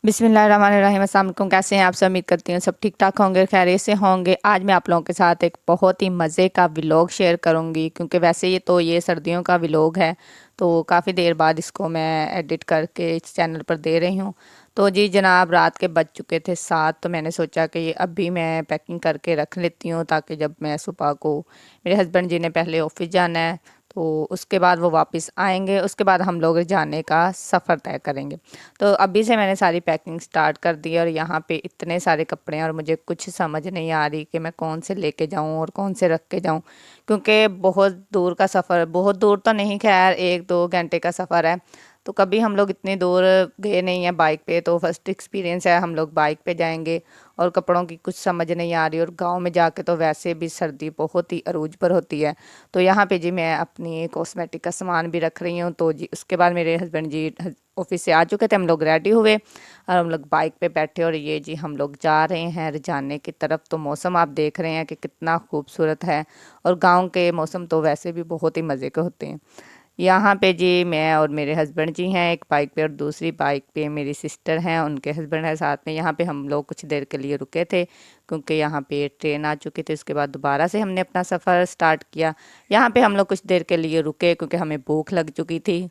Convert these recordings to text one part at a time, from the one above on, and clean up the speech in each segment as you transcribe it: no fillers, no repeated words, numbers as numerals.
बिस्मिल्लाहिर्रहमानिर्रहीम। अस्सलाम वालेकुम। कैसे हैं आप सब? उम्मीद करती हूँ सब ठीक ठाक होंगे, खैरियत से होंगे। आज मैं आप लोगों के साथ एक बहुत ही मज़े का व्लॉग शेयर करूँगी, क्योंकि वैसे ये सर्दियों का व्लॉग है, तो काफ़ी देर बाद इसको मैं एडिट करके इस चैनल पर दे रही हूँ। तो जी जनाब, रात के बज चुके थे 7, तो मैंने सोचा कि अभी मैं पैकिंग करके रख लेती हूँ, ताकि जब मैं सुबह को, मेरे हस्बैंड जी ने पहले ऑफिस जाना है, तो उसके बाद वो वापस आएंगे, उसके बाद हम लोग जाने का सफ़र तय करेंगे। तो अभी से मैंने सारी पैकिंग स्टार्ट कर दी है, और यहाँ पे इतने सारे कपड़े हैं और मुझे कुछ समझ नहीं आ रही कि मैं कौन से लेके जाऊँ और कौन से रख के जाऊँ, क्योंकि बहुत दूर का सफ़र, बहुत दूर तो नहीं, खैर 1-2 घंटे का सफ़र है। तो कभी हम लोग इतनी दूर गए नहीं हैं बाइक पे, तो फर्स्ट एक्सपीरियंस है, हम लोग बाइक पे जाएंगे। और कपड़ों की कुछ समझ नहीं आ रही, और गांव में जाके तो वैसे भी सर्दी बहुत ही अरूज पर होती है। तो यहाँ पे जी मैं अपनी कॉस्मेटिक का सामान भी रख रही हूँ। तो जी उसके बाद मेरे हस्बैंड जी ऑफिस से आ चुके थे, हम लोग रेडी हुए और हम लोग बाइक पे बैठे, और ये जी हम लोग जा रहे हैं रजाने की तरफ। तो मौसम आप देख रहे हैं कि कितना खूबसूरत है, और गांव के मौसम तो वैसे भी बहुत ही मज़े के होते हैं। यहाँ पे जी मैं और मेरे हस्बैंड जी हैं एक बाइक पे, और दूसरी बाइक पे मेरी सिस्टर हैं, उनके हस्बैंड है साथ में। यहाँ पे हम लोग कुछ देर के लिए रुके थे, क्योंकि यहाँ पे ट्रेन आ चुकी थी। उसके बाद दोबारा से हमने अपना सफ़र स्टार्ट किया। यहाँ पे हम लोग कुछ देर के लिए रुके, क्योंकि हमें भूख लग चुकी थी।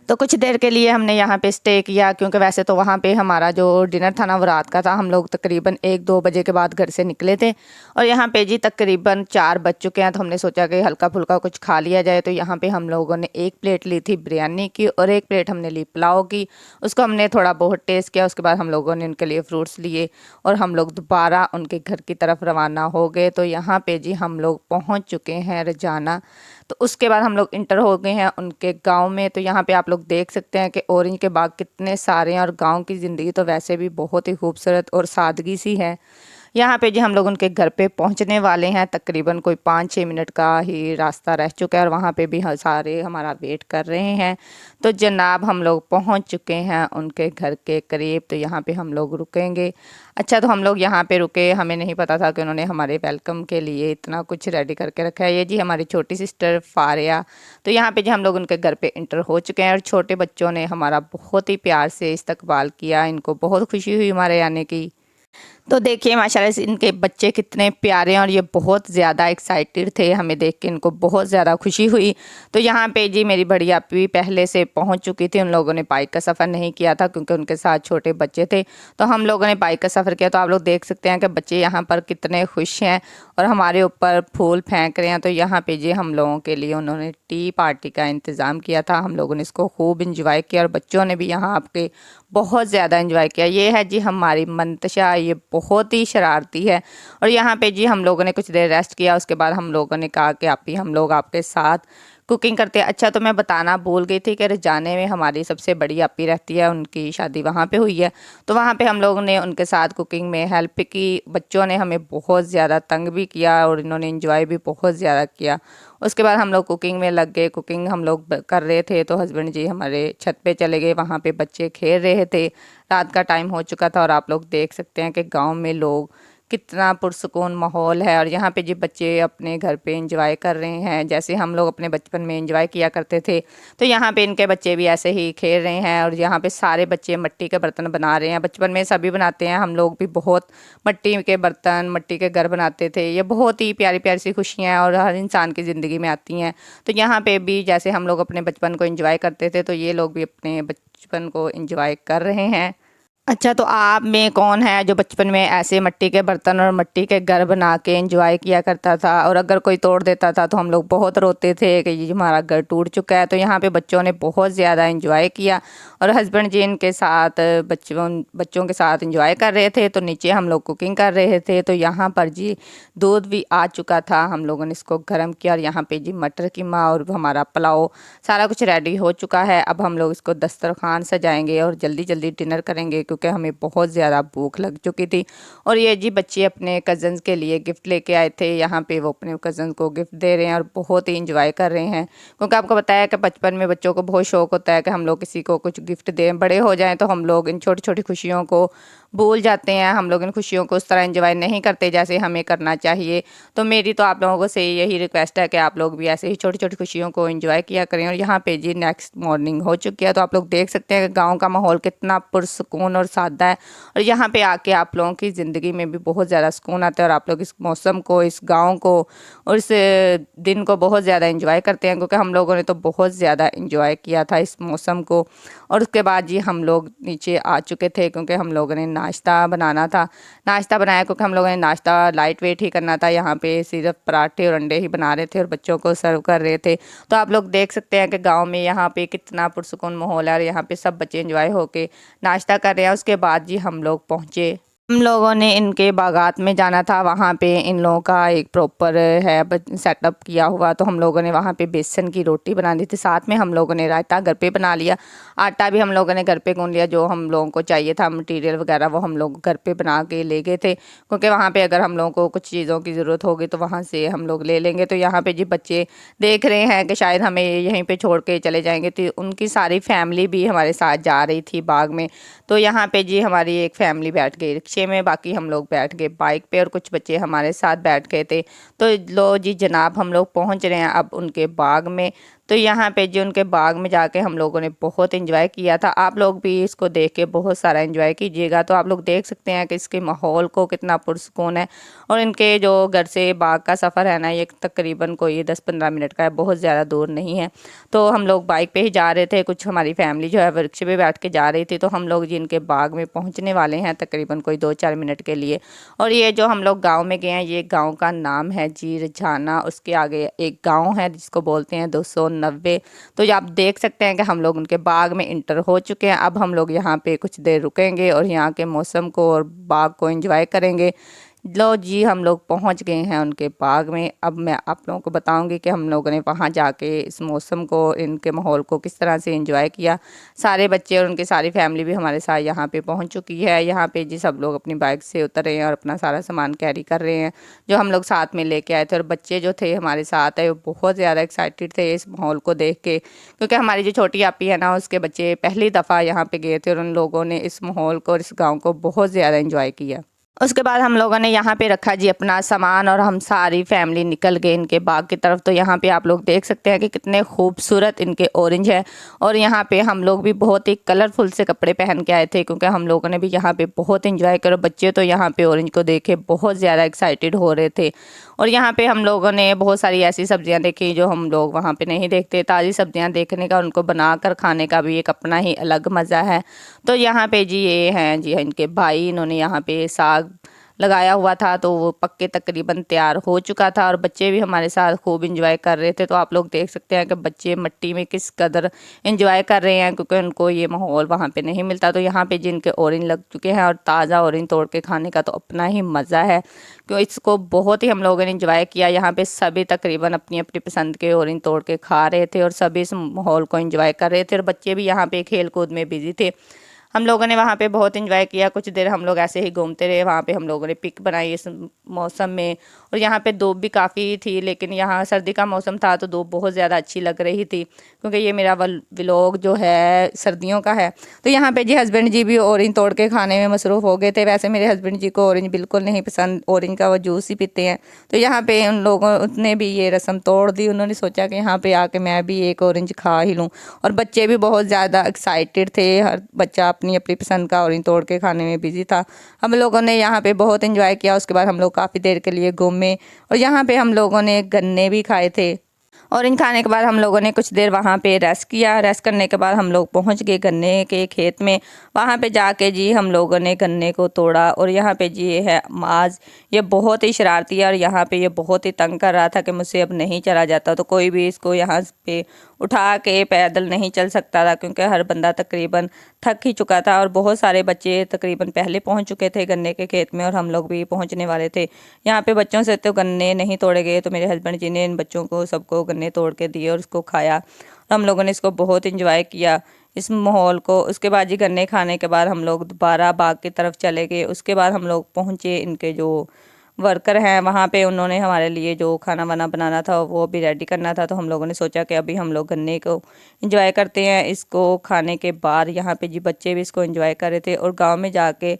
तो कुछ देर के लिए हमने यहाँ पे स्टे किया, क्योंकि वैसे तो वहाँ पे हमारा जो डिनर था ना वो रात का था। हम लोग तकरीबन 1-2 बजे के बाद घर से निकले थे, और यहाँ पे जी तकरीबन 4 बज चुके हैं। तो हमने सोचा कि हल्का फुल्का कुछ खा लिया जाए। तो यहाँ पे हम लोगों ने एक प्लेट ली थी बिरयानी की, और एक प्लेट हमने ली पुलाव की। उसको हमने थोड़ा बहुत टेस्ट किया। उसके बाद हम लोगों ने उनके लिए फ्रूट्स लिए, और हम लोग दोबारा उनके घर की तरफ रवाना हो गए। तो यहाँ पे जी हम लोग पहुँच चुके हैं रजाना। तो उसके बाद हम लोग इंटर हो गए हैं उनके गांव में। तो यहाँ पे आप लोग देख सकते हैं कि ऑरेंज के बाग कितने सारे हैं, और गांव की ज़िंदगी तो वैसे भी बहुत ही खूबसूरत और सादगी सी है। यहाँ पे जी हम लोग उनके घर पे पहुँचने वाले हैं, तकरीबन कोई 5-6 मिनट का ही रास्ता रह चुका है, और वहाँ पे भी सारे हमारा वेट कर रहे हैं। तो जनाब हम लोग पहुँच चुके हैं उनके घर के करीब। तो यहाँ पे हम लोग रुकेंगे। अच्छा, तो हम लोग यहाँ पे रुके, हमें नहीं पता था कि उन्होंने हमारे वेलकम के लिए इतना कुछ रेडी करके रखा है। ये जी हमारी छोटी सिस्टर फारिया। तो यहाँ पे जी हम लोग उनके घर पे इंटर हो चुके हैं, और छोटे बच्चों ने हमारा बहुत ही प्यार से इस्तकबाल किया। इनको बहुत खुशी हुई हमारे आने की। तो देखिए माशाल्लाह से इनके बच्चे कितने प्यारे हैं, और ये बहुत ज़्यादा एक्साइटेड थे हमें देख के, इनको बहुत ज़्यादा खुशी हुई। तो यहाँ पे जी मेरी बड़ी आपी भी पहले से पहुँच चुकी थी। उन लोगों ने बाइक का सफ़र नहीं किया था, क्योंकि उनके साथ छोटे बच्चे थे। तो हम लोगों ने बाइक का सफ़र किया। तो आप लोग देख सकते हैं कि बच्चे यहाँ पर कितने खुश हैं, और हमारे ऊपर फूल फेंक रहे हैं। तो यहाँ पे जी हम लोगों के लिए उन्होंने टी पार्टी का इंतज़ाम किया था। हम लोगों ने इसको खूब इंजॉय किया, और बच्चों ने भी यहाँ आपके बहुत ज़्यादा इंजॉय किया। ये है जी हमारी मंतशा, ये बहुत ही शरारती है। और यहाँ पे जी हम लोगों ने कुछ देर रेस्ट किया। उसके बाद हम लोगों ने कहा कि आप ही हम लोग आपके साथ कुकिंग करते हैं। अच्छा, तो मैं बताना भूल गई थी कि रजाने में हमारी सबसे बड़ी आपी रहती है, उनकी शादी वहाँ पे हुई है। तो वहाँ पे हम लोगों ने उनके साथ कुकिंग में हेल्प की। बच्चों ने हमें बहुत ज़्यादा तंग भी किया, और इन्होंने इंजॉय भी बहुत ज़्यादा किया। उसके बाद हम लोग कुकिंग में लग गए। कुकिंग हम लोग कर रहे थे, तो हस्बैंड जी हमारे छत पे चले गए, वहाँ पे बच्चे खेल रहे थे। रात का टाइम हो चुका था, और आप लोग देख सकते हैं कि गांव में लोग कितना पुरसुकून माहौल है। और यहाँ पे जी बच्चे अपने घर पे एंजॉय कर रहे हैं, जैसे हम लोग अपने बचपन में एंजॉय किया करते थे। तो यहाँ पे इनके बच्चे भी ऐसे ही खेल रहे हैं, और यहाँ पे सारे बच्चे मिट्टी के बर्तन बना रहे हैं। बचपन में सभी बनाते हैं, हम लोग भी बहुत मिट्टी के बर्तन, मिट्टी के घर बनाते थे। ये बहुत ही प्यारी प्यारी सी खुशियाँ हैं, और हर इंसान की ज़िंदगी में आती हैं। तो यहाँ पे भी जैसे हम लोग अपने बचपन को एंजॉय करते थे, तो ये लोग भी अपने बचपन को एंजॉय कर रहे हैं। अच्छा, तो आप में कौन है जो बचपन में ऐसे मिट्टी के बर्तन और मिट्टी के घर बना के एंजॉय किया करता था, और अगर कोई तोड़ देता था तो हम लोग बहुत रोते थे कि ये हमारा घर टूट चुका है। तो यहाँ पे बच्चों ने बहुत ज़्यादा एंजॉय किया, और हस्बैंड जी इनके साथ बच्चों के साथ एंजॉय कर रहे थे। तो नीचे हम लोग कुकिंग कर रहे थे। तो यहाँ पर जी दूध भी आ चुका था, हम लोगों ने इसको गर्म किया, और यहाँ पे जी मटर कीमा और हमारा पुलाव सारा कुछ रेडी हो चुका है। अब हम लोग इसको दस्तरखान सजाएंगे और जल्दी जल्दी डिनर करेंगे, क्योंकि हमें बहुत ज़्यादा भूख लग चुकी थी। और ये जी बच्चे अपने कज़न्स के लिए गिफ्ट लेके आए थे, यहाँ पे वो अपने कज़न्स को गिफ्ट दे रहे हैं, और बहुत ही इंजॉय कर रहे हैं। क्योंकि आपको बताया कि बचपन में बच्चों को बहुत शौक होता है कि हम लोग किसी को कुछ गिफ्ट दें। बड़े हो जाएं तो हम लोग इन छोटी छोटी खुशियों को भूल जाते हैं, हम लोग इन खुशियों को उस तरह एंजॉय नहीं करते जैसे हमें करना चाहिए। तो मेरी तो आप लोगों से यही रिक्वेस्ट है कि आप लोग भी ऐसे ही छोटी छोटी खुशियों को एंजॉय किया करें। और यहाँ पे जी नेक्स्ट मॉर्निंग हो चुकी है, तो आप लोग देख सकते हैं कि गाँव का माहौल कितना पुरसुकून और सादा है। और यहाँ पे आके आप लोगों की ज़िंदगी में भी बहुत ज़्यादा सुकून आता है, और आप लोग इस मौसम को, इस गाँव को और इस दिन को बहुत ज़्यादा एंजॉय करते हैं, क्योंकि हम लोगों ने तो बहुत ज़्यादा एंजॉय किया था इस मौसम को। और उसके बाद जी हम लोग नीचे आ चुके थे, क्योंकि हम लोगों ने नाश्ता बनाना था। नाश्ता बनाया क्योंकि हम लोगों ने नाश्ता लाइट वेट ही करना था। यहाँ पे सिर्फ पराठे और अंडे ही बना रहे थे और बच्चों को सर्व कर रहे थे। तो आप लोग देख सकते हैं कि गांव में यहाँ पे कितना पुरसुकून माहौल है, और यहाँ पे सब बच्चे एंजॉय होके नाश्ता कर रहे हैं। उसके बाद जी हम लोग पहुँचे, हम लोगों ने इनके बागात में जाना था। वहाँ पे इन लोगों का एक प्रॉपर है सेटअप किया हुआ, तो हम लोगों ने वहाँ पे बेसन की रोटी बनानी थी। साथ में हम लोगों ने रायता घर पे बना लिया, आटा भी हम लोगों ने घर पे गूंद लिया। जो हम लोगों को चाहिए था मटेरियल वगैरह वो हम लोग घर पे बना के ले गए थे, क्योंकि वहाँ पे अगर हम लोगों को कुछ चीज़ों की ज़रूरत होगी तो वहाँ से हम लोग ले लेंगे। तो यहाँ पे जी बच्चे देख रहे हैं कि शायद हमें यहीं पे छोड़ के चले जाएंगे, तो उनकी सारी फैमिली भी हमारे साथ जा रही थी बाग में। तो यहाँ पे जी हमारी एक फैमिली बैठ गई रिक्शे में, बाकी हम लोग बैठ गए बाइक पे, और कुछ बच्चे हमारे साथ बैठ गए थे। तो लो जी जनाब हम लोग पहुँच रहे हैं अब उनके बाग में। तो यहाँ पे जी उनके बाग में जाके हम लोगों ने बहुत एंजॉय किया था। आप लोग भी इसको देख के बहुत सारा एंजॉय कीजिएगा। तो आप लोग देख सकते हैं कि इसके माहौल को कितना पुरसुकून है। और इनके जो घर से बाग का सफ़र है ना, ये तकरीबन कोई 10-15 मिनट का है, बहुत ज़्यादा दूर नहीं है। तो हम लोग बाइक पे ही जा रहे थे, कुछ हमारी फैमिली जो है वो रिक्शे पे बैठ के जा रही थी। तो हम लोग जी इनके बाग में पहुँचने वाले हैं तकरीबन कोई 2-4 मिनट के लिए। और ये जो हम लोग गाँव में गए हैं, ये गाँव का नाम है जी रझाना। उसके आगे एक गाँव है जिसको बोलते हैं 290। तो ये आप देख सकते हैं कि हम लोग उनके बाग में इंटर हो चुके हैं। अब हम लोग यहाँ पे कुछ देर रुकेंगे और यहाँ के मौसम को और बाग को एंजॉय करेंगे। लो जी हम लोग पहुँच गए हैं उनके बाग में। अब मैं आप लोगों को बताऊंगी कि हम लोगों ने वहाँ जाके इस मौसम को, इनके माहौल को किस तरह से एंजॉय किया। सारे बच्चे और उनकी सारी फैमिली भी हमारे साथ यहाँ पे पहुँच चुकी है। यहाँ पे जी सब लोग अपनी बाइक से उतर रहे हैं और अपना सारा सामान कैरी कर रहे हैं जो हम लोग साथ में लेके आए थे। और बच्चे जो थे हमारे साथ है वो बहुत ज़्यादा एक्साइटेड थे इस माहौल को देख के, क्योंकि हमारी जो छोटी आपी है ना, उसके बच्चे पहली दफ़ा यहाँ पे गए थे और उन लोगों ने इस माहौल को और इस गाँव को बहुत ज़्यादा इंजॉय किया। उसके बाद हम लोगों ने यहाँ पे रखा जी अपना सामान, और हम सारी फैमिली निकल गए इनके बाग की तरफ। तो यहाँ पे आप लोग देख सकते हैं कि कितने खूबसूरत इनके ऑरेंज है। और यहाँ पे हम लोग भी बहुत ही कलरफुल से कपड़े पहन के आए थे, क्योंकि हम लोगों ने भी यहाँ पे बहुत इंजॉय करा। बच्चे तो यहाँ पे ऑरेंज को देखे बहुत ज़्यादा एक्साइटेड हो रहे थे। और यहाँ पे हम लोगों ने बहुत सारी ऐसी सब्जियाँ देखी जो हम लोग वहाँ पे नहीं देखते। ताज़ी सब्जियाँ देखने का, उनको बना कर खाने का भी एक अपना ही अलग मज़ा है। तो यहाँ पे जी ये हैं जी इनके भाई, इन्होंने यहाँ पे साग लगाया हुआ था, तो वो पक्के तकरीबन तैयार हो चुका था। और बच्चे भी हमारे साथ खूब इंजॉय कर रहे थे। तो आप लोग देख सकते हैं कि बच्चे मिट्टी में किस कदर इंजॉय कर रहे हैं, क्योंकि उनको ये माहौल वहाँ पे नहीं मिलता। तो यहाँ पे जिनके ऑरेंज लग चुके हैं, और ताज़ा ऑरेंज तोड़ के खाने का तो अपना ही मज़ा है, क्यों इसको बहुत ही हम लोगों ने इंजॉय किया। यहाँ पे सभी तकरीबन अपनी अपनी पसंद के ऑरेंज तोड़ के खा रहे थे और सभी इस माहौल को इंजॉय कर रहे थे। और बच्चे भी यहाँ पे खेल कूद में बिजी थे। हम लोगों ने वहाँ पे बहुत एंजॉय किया। कुछ देर हम लोग ऐसे ही घूमते रहे। वहाँ पे हम लोगों ने पिक बनाई इस मौसम में। और यहाँ पे धूप भी काफ़ी थी, लेकिन यहाँ सर्दी का मौसम था तो धूप बहुत ज़्यादा अच्छी लग रही थी, क्योंकि ये मेरा व्लॉग जो है सर्दियों का है। तो यहाँ पे जी हस्बैंड जी भी ऑरेंज तोड़ के खाने में मसरूफ़ हो गए थे। वैसे मेरे हस्बैंड जी को ऑरेंज बिल्कुल नहीं पसंद, ऑरेंज का वो जूस ही पीते हैं। तो यहाँ पे उन लोगों ने भी ये रस्म तोड़ दी। उन्होंने सोचा कि यहाँ पे आके मैं भी एक ऑरेंज खा ही लूँ। और बच्चे भी बहुत ज़्यादा एक्साइटेड थे, हर बच्चा अपनी अपनी पसंद का ऑरेंज तोड़ के खाने में बिजी था। हम लोगों ने यहाँ पे बहुत एंजॉय किया। उसके बाद हम लोग काफ़ी देर के लिए घूमे, और यहाँ पे हम लोगों ने गन्ने भी खाए थे। और इन खाने के बाद हम लोगों ने कुछ देर वहाँ पे रेस्ट किया। रेस्ट करने के बाद हम लोग पहुँच गए गन्ने के खेत में। वहाँ पे जाके जी हम लोगों ने गन्ने को तोड़ा। और यहाँ पे जी ये है माज, ये बहुत ही शरारती है और यहाँ पे ये बहुत ही तंग कर रहा था कि मुझसे अब नहीं चला जाता। तो कोई भी इसको यहाँ पे उठा के पैदल नहीं चल सकता था, क्योंकि हर बंदा तकरीबन थक ही चुका था। और बहुत सारे बच्चे तकरीबन पहले पहुँच चुके थे गन्ने के खेत में, और हम लोग भी पहुँचने वाले थे। यहाँ पे बच्चों से तो गन्ने नहीं तोड़े गए, तो मेरे हस्बैंड जी ने इन बच्चों को सबको गन्ने तोड़ के दिए और उसको खाया। और हम लोगों ने इसको बहुत इंजॉय किया, इस माहौल को। उसके बाद जी गन्ने खाने के बाद हम लोग दोबारा बाग की तरफ चले गए। उसके बाद हम लोग पहुँचे, इनके जो वर्कर हैं वहाँ पे, उन्होंने हमारे लिए जो खाना वाना बनाना था वो भी रेडी करना था। तो हम लोगों ने सोचा कि अभी हम लोग गन्ने को एंजॉय करते हैं। इसको खाने के बाद यहाँ पे जी बच्चे भी इसको एंजॉय कर रहे थे। और गांव में जाके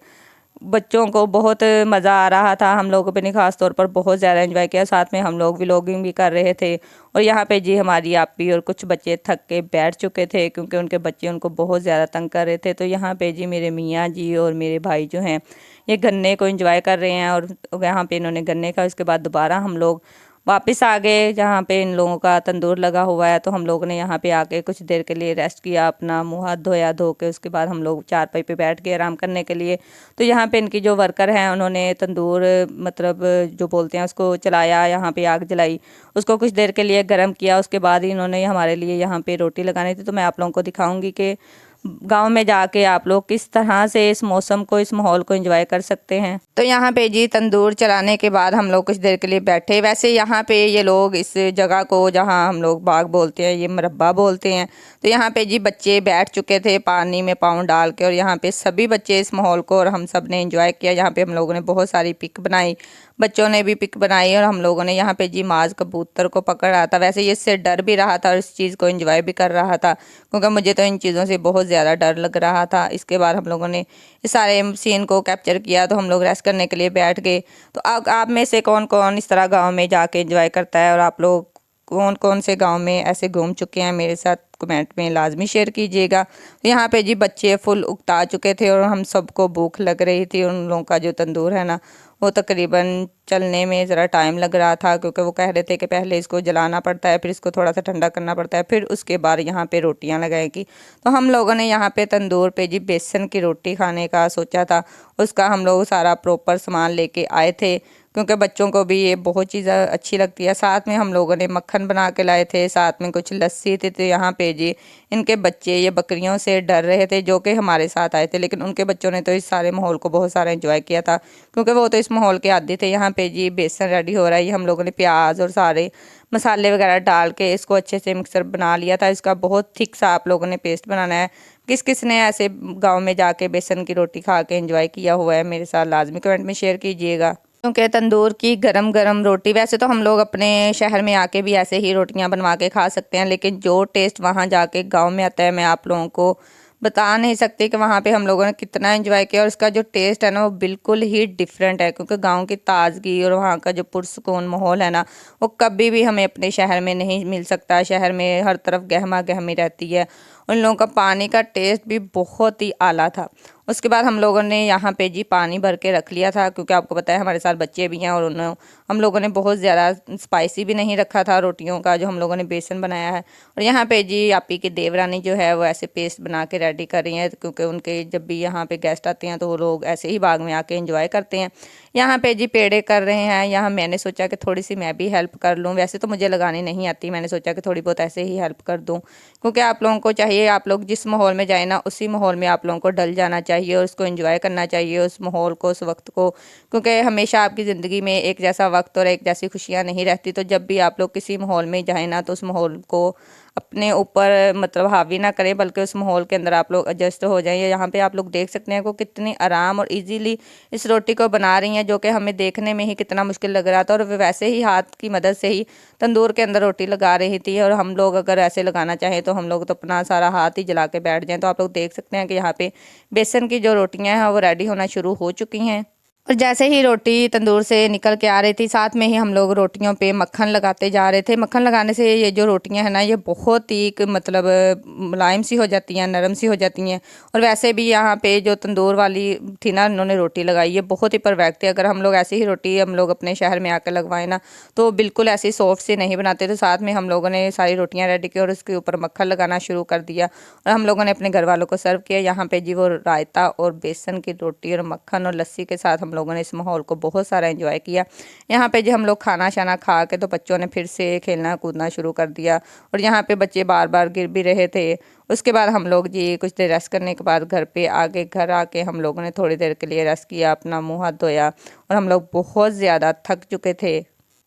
बच्चों को बहुत मज़ा आ रहा था। हम लोगों पे नहीं, ख़ास तौर पर बहुत ज़्यादा एंजॉय किया। साथ में हम लोग व्लॉगिंग भी कर रहे थे। और यहाँ पे जी हमारी आपी और कुछ बच्चे थक के बैठ चुके थे क्योंकि उनके बच्चे उनको बहुत ज़्यादा तंग कर रहे थे। तो यहाँ पे जी मेरे मियाँ जी और मेरे भाई जो हैं ये गन्ने को एंजॉय कर रहे हैं। और यहाँ पे इन्होंने गन्ने का, उसके बाद दोबारा हम लोग वापस आ गए जहाँ पे इन लोगों का तंदूर लगा हुआ है। तो हम लोगों ने यहाँ पे आके कुछ देर के लिए रेस्ट किया, अपना मुँह हाथ धोया, धो के उसके बाद हम लोग चारपाई पे बैठ गए आराम करने के लिए। तो यहाँ पे इनकी जो वर्कर हैं उन्होंने तंदूर मतलब जो बोलते हैं उसको चलाया, यहाँ पे आग जलाई, उसको कुछ देर के लिए गर्म किया। उसके बाद ही इन्होंने हमारे लिए यहाँ पे रोटी लगानी थी। तो मैं आप लोगों को दिखाऊंगी कि गांव में जाके आप लोग किस तरह से इस मौसम को, इस माहौल को एंजॉय कर सकते हैं। तो यहाँ पे जी तंदूर चलाने के बाद हम लोग कुछ देर के लिए बैठे। वैसे यहाँ पे ये लोग इस जगह को, जहाँ हम लोग बाग बोलते हैं, ये मरब्बा बोलते हैं। तो यहाँ पे जी बच्चे बैठ चुके थे पानी में पाँव डाल के, और यहाँ पे सभी बच्चे इस माहौल को और हम सब ने एंजॉय किया। यहाँ पे हम लोगों ने बहुत सारी पिक बनाई, बच्चों ने भी पिक बनाई, और हम लोगों ने यहाँ पे जी माज कबूतर को पकड़ रहा था। वैसे ये इससे डर भी रहा था और इस चीज़ को एंजॉय भी कर रहा था, क्योंकि मुझे तो इन चीज़ों से बहुत ज़्यादा डर लग रहा था। इसके बाद हम लोगों ने इस सारे सीन को कैप्चर किया। तो हम लोग रेस्ट करने के लिए बैठ गए। तो आप में से कौन कौन इस तरह गाँव में जाके एंजॉय करता है, और आप लोग कौन कौन से गांव में ऐसे घूम चुके हैं, मेरे साथ कमेंट में लाजमी शेयर कीजिएगा। तो यहाँ पे जी बच्चे फुल उकता चुके थे और हम सबको भूख लग रही थी। उन लोगों का जो तंदूर है ना, वो तकरीबन चलने में ज़रा टाइम लग रहा था, क्योंकि वो कह रहे थे कि पहले इसको जलाना पड़ता है, फिर इसको थोड़ा सा ठंडा करना पड़ता है, फिर उसके बाद यहाँ पे रोटियाँ लगाएगी। तो हम लोगों ने यहाँ पे तंदूर पे जी बेसन की रोटी खाने का सोचा था। उसका हम लोग सारा प्रॉपर सामान लेके आए थे, क्योंकि बच्चों को भी ये बहुत चीज़ अच्छी लगती है। साथ में हम लोगों ने मक्खन बना के लाए थे, साथ में कुछ लस्सी थी। तो यहाँ पे जी इनके बच्चे ये बकरियों से डर रहे थे, जो कि हमारे साथ आए थे, लेकिन उनके बच्चों ने तो इस सारे माहौल को बहुत सारा एंजॉय किया था, क्योंकि वो तो इस माहौल के आदी थे। यहाँ पे जी बेसन रेडी हो रहा है। ये हम लोगों ने प्याज और सारे मसाले वगैरह डाल के इसको अच्छे से मिक्सर बना लिया था। इसका बहुत थिक सा आप लोगों ने पेस्ट बनाना है। किस किस ने ऐसे गांव में जाके बेसन की रोटी खा के एंजॉय किया हुआ है, मेरे साथ लाजमी कमेंट में शेयर कीजिएगा। क्योंकि तंदूर की गरम गरम रोटी, वैसे तो हम लोग अपने शहर में आके भी ऐसे ही रोटियां बनवा के खा सकते हैं, लेकिन जो टेस्ट वहाँ जाके गांव में आता है, मैं आप लोगों को बता नहीं सकती कि वहाँ पे हम लोगों ने कितना एंजॉय किया। और उसका जो टेस्ट है ना, वो बिल्कुल ही डिफरेंट है, क्योंकि गांव की ताजगी और वहाँ का जो पुरसुकून माहौल है ना, वो कभी भी हमें अपने शहर में नहीं मिल सकता। शहर में हर तरफ गहमा गहमी रहती है। उन लोगों का पानी का टेस्ट भी बहुत ही आला था। उसके बाद हम लोगों ने यहाँ पे जी पानी भर के रख लिया था, क्योंकि आपको पता है हमारे साथ बच्चे भी हैं, और हम लोगों ने बहुत ज़्यादा स्पाइसी भी नहीं रखा था रोटियों का, जो हम लोगों ने बेसन बनाया है। और यहाँ पे जी आपी की देवरानी जो है वो ऐसे पेस्ट बना के रेडी कर रही हैं, क्योंकि उनके जब भी यहाँ पे गेस्ट आते हैं तो वो लोग ऐसे ही बाग में आके एंजॉय करते हैं। यहाँ पे जी पेड़े कर रहे हैं। यहाँ मैंने सोचा कि थोड़ी सी मैं भी हेल्प कर लूँ। वैसे तो मुझे लगानी नहीं आती, मैंने सोचा कि थोड़ी बहुत ऐसे ही हेल्प कर दूँ, क्योंकि आप लोगों को चाहिए, आप लोग जिस माहौल में जाए ना, उसी माहौल में आप लोगों को डल जाना चाहिए और उसको एंजॉय करना चाहिए, उस माहौल को, उस वक्त को। क्योंकि हमेशा आपकी ज़िंदगी में एक जैसा वक्त और एक जैसी खुशियाँ नहीं रहती। तो जब भी आप लोग किसी माहौल में जाए ना, तो उस माहौल को अपने ऊपर मतलब हावी ना करें, बल्कि उस माहौल के अंदर आप लोग एडजस्ट हो जाएं। यहाँ पे आप लोग देख सकते हैं को कितनी आराम और इजीली इस रोटी को बना रही हैं, जो कि हमें देखने में ही कितना मुश्किल लग रहा था। और वे वैसे ही हाथ की मदद से ही तंदूर के अंदर रोटी लगा रही थी। और हम लोग अगर ऐसे लगाना चाहें तो हम लोग तो अपना सारा हाथ ही जला के बैठ जाएं। तो आप लोग देख सकते हैं कि यहाँ पे बेसन की जो रोटियाँ हैं वो रेडी होना शुरू हो चुकी हैं। और जैसे ही रोटी तंदूर से निकल के आ रही थी, साथ में ही हम लोग रोटियों पे मक्खन लगाते जा रहे थे। मक्खन लगाने से ये जो रोटियां हैं ना, ये बहुत ही मतलब मुलायम सी हो जाती हैं, नरम सी हो जाती हैं। और वैसे भी यहाँ पे जो तंदूर वाली थी ना, उन्होंने रोटी लगाई, ये बहुत ही परफेक्ट थी। अगर हम लोग ऐसी ही रोटी हम लोग अपने शहर में आकर लगवाएं ना, तो बिल्कुल ऐसी सॉफ्ट सी नहीं बनाते। तो साथ में हम लोगों ने सारी रोटियाँ रेडी की और उसके ऊपर मक्खन लगाना शुरू कर दिया, और हम लोगों ने अपने घर वालों को सर्व किया। यहाँ पे जी वो रायता और बेसन की रोटी और मक्खन और लस्सी के साथ हम लोगों ने इस माहौल को बहुत सारा एंजॉय किया। यहाँ पे जी हम लोग खाना शाना खा के तो बच्चों ने फिर से खेलना कूदना शुरू कर दिया, और यहाँ पे बच्चे बार बार गिर भी रहे थे। उसके बाद हम लोग जी कुछ देर रेस्ट करने के बाद घर पे आके, घर आके हम लोगों ने थोड़ी देर के लिए रेस्ट किया, अपना मुँह हाथ धोया, और हम लोग बहुत ज़्यादा थक चुके थे।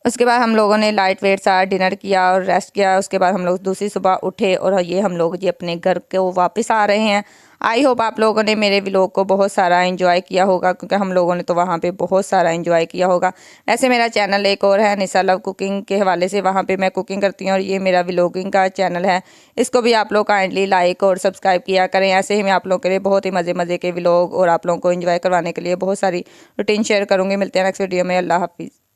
उसके बाद हम लोगों ने लाइट वेट सा डिनर किया और रेस्ट किया। उसके बाद हम लोग दूसरी सुबह उठे और ये हम लोग जी अपने घर को वापस आ रहे हैं। आई होप आप लोगों ने मेरे व्लॉग को बहुत सारा एंजॉय किया होगा, क्योंकि हम लोगों ने तो वहाँ पे बहुत सारा एंजॉय किया होगा। ऐसे मेरा चैनल एक और है निशा लव कुकिंग के हवाले से, वहाँ पे मैं कुकिंग करती हूँ और ये मेरा व्लॉगिंग का चैनल है। इसको भी आप लोग काइंडली लाइक और सब्सक्राइब किया करें। ऐसे ही मैं आप लोगों के लिए बहुत ही मज़े मज़े के व्लॉग और आप लोगों को एंजॉय करवाने के लिए बहुत सारी रूटीन शेयर करूँगी। मिलते हैं नेक्स्ट वीडियो में। अल्लाह हाफिज़।